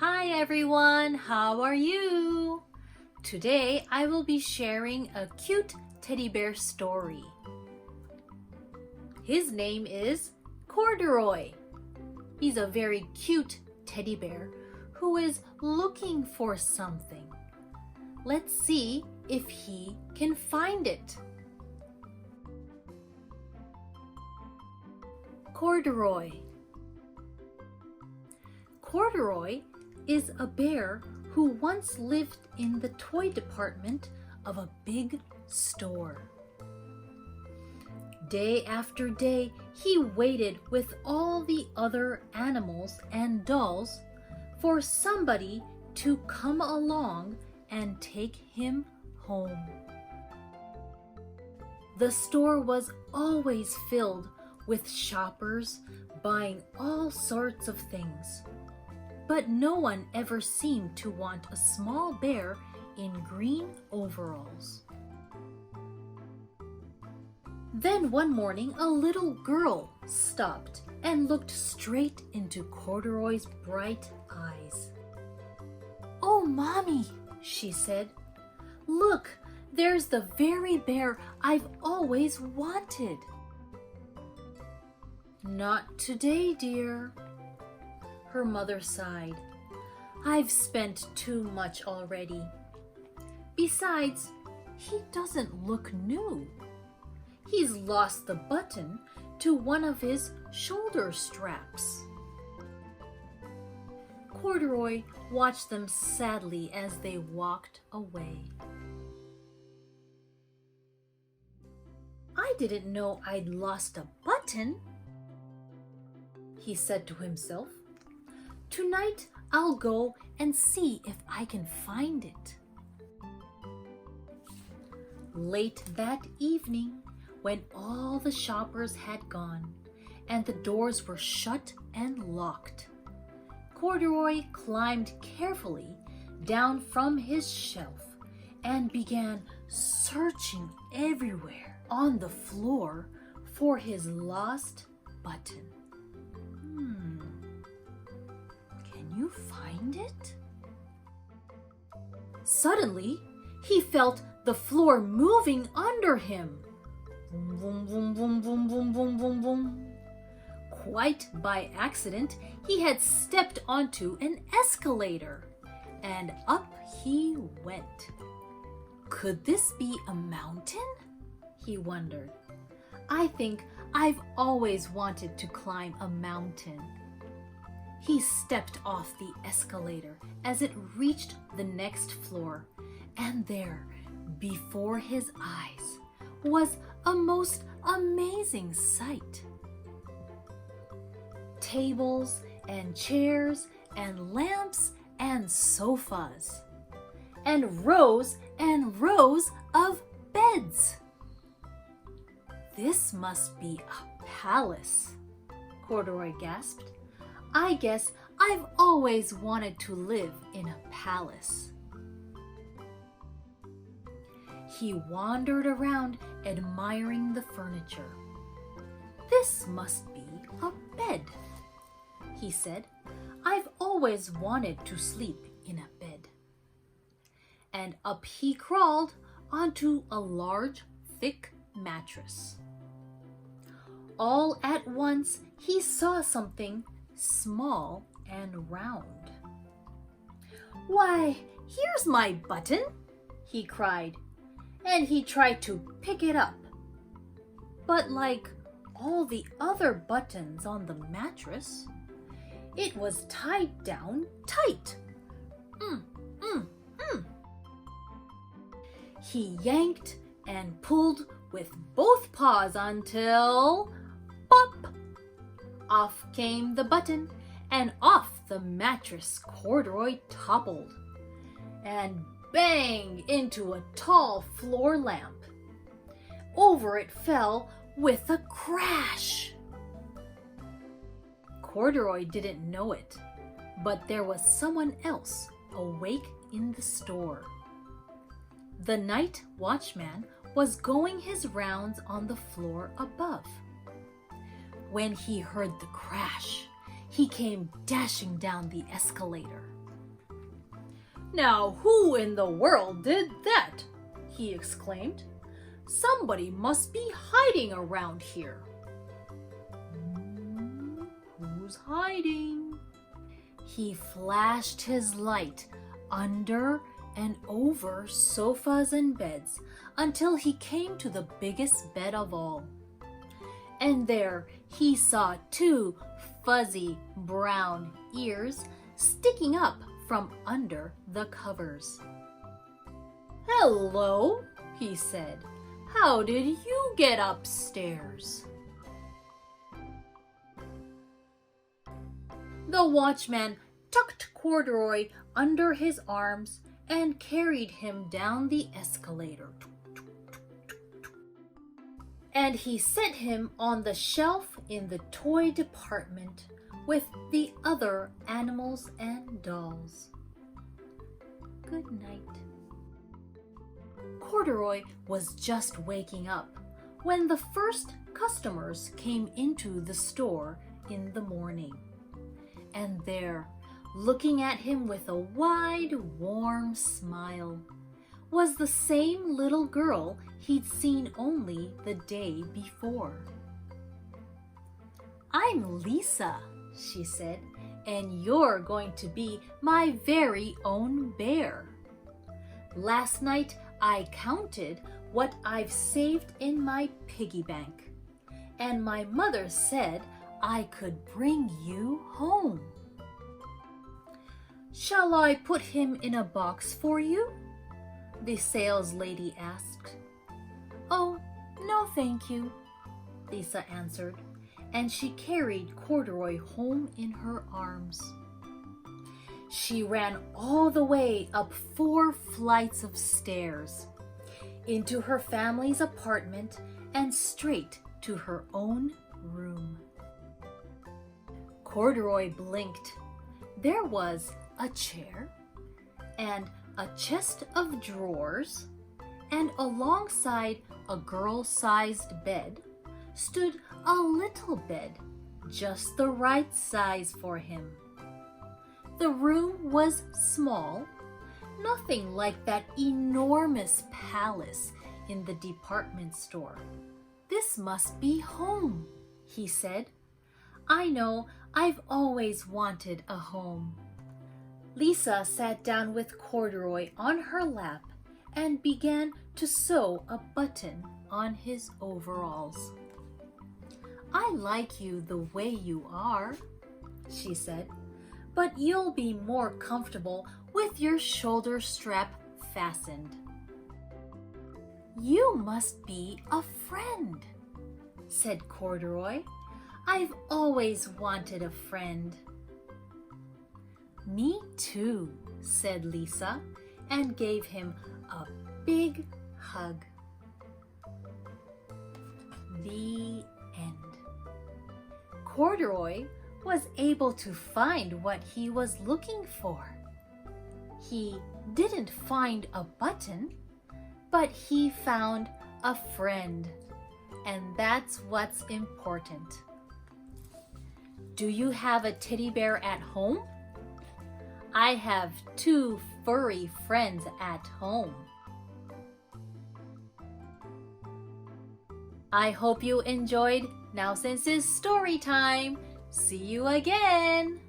Hi everyone, how are you? Today I will be sharing a cute teddy bear story. His name is Corduroy. He's a very cute teddy bear who is looking for something. Let's see if he can find it. Corduroy. Corduroy is a bear who once lived in the toy department of a big store. Day after day, he waited with all the other animals and dolls for somebody to come along and take him home. The store was always filled with shoppers buying all sorts of things. But no one ever seemed to want a small bear in green overalls. Then one morning, a little girl stopped and looked straight into Corduroy's bright eyes. "Oh, Mommy," she said, "look, there's the very bear I've always wanted." "Not today, dear." Her mother sighed. "I've spent too much already. Besides, he doesn't look new. He's lost the button to one of his shoulder straps." Corduroy watched them sadly as they walked away. "I didn't know I'd lost a button," he said to himself. "Tonight I'll go and see if I can find it." Late that evening, when all the shoppers had gone and the doors were shut and locked, Corduroy climbed carefully down from his shelf and began searching everywhere on the floor for his lost button. Can you find it? Suddenly, he felt the floor moving under him. Boom, boom, boom, boom, boom, boom, boom, boom. Quite by accident, he had stepped onto an escalator, and up he went. Could this be a mountain? He wondered. "I think I've always wanted to climb a mountain." He stepped off the escalator as it reached the next floor, and there, before his eyes, was a most amazing sight. Tables and chairs and lamps and sofas, and rows of beds. "This must be a palace," Corduroy gasped. "I guess I've always wanted to live in a palace." He wandered around admiring the furniture. "This must be a bed," he said. "I've always wanted to sleep in a bed." And up he crawled onto a large, thick mattress. All at once, he saw something small and round. "Why, here's my button," he cried, and he tried to pick it up. But like all the other buttons on the mattress, it was tied down tight. He yanked and pulled with both paws until pop! Off came the button, and off the mattress Corduroy toppled, and bang into a tall floor lamp. Over it fell with a crash. Corduroy didn't know it, but there was someone else awake in the store. The night watchman was going his rounds on the floor above. When he heard the crash, he came dashing down the escalator. Now who in the world did that? He exclaimed. Somebody must be hiding around here. Who's hiding? He flashed his light under and over sofas and beds until he came to the biggest bed of all. And there he saw two fuzzy brown ears sticking up from under the covers. "Hello," he said. "How did you get upstairs?" The watchman tucked Corduroy under his arms and carried him down the escalator. And he set him on the shelf in the toy department with the other animals and dolls. Good night. Corduroy was just waking up when the first customers came into the store in the morning. And there, looking at him with a wide, warm smile, was the same little girl he'd seen only the day before. "I'm Lisa," she said, "and you're going to be my very own bear. Last night I counted what I've saved in my piggy bank, and my mother said I could bring you home." "Shall I put him in a box for you?" the sales lady asked. "Oh, no thank you," Lisa answered, and she carried Corduroy home in her arms. She ran all the way up 4 flights of stairs, into her family's apartment, and straight to her own room. Corduroy blinked. There was a chair and a chest of drawers, and alongside a girl-sized bed stood a little bed, just the right size for him. The room was small, nothing like that enormous palace in the department store. "This must be home," he said. "I know I've always wanted a home." Lisa sat down with Corduroy on her lap and began to sew a button on his overalls. "I like you the way you are," she said, "but you'll be more comfortable with your shoulder strap fastened." "You must be a friend," said Corduroy. "I've always wanted a friend." "Me too," said Lisa, and gave him a big hug. The end. Corduroy was able to find what he was looking for. He didn't find a button, but he found a friend, and that's what's important. Do you have a teddy bear at home? I have 2 furry friends at home. I hope you enjoyed Now Sense's story time. See you again!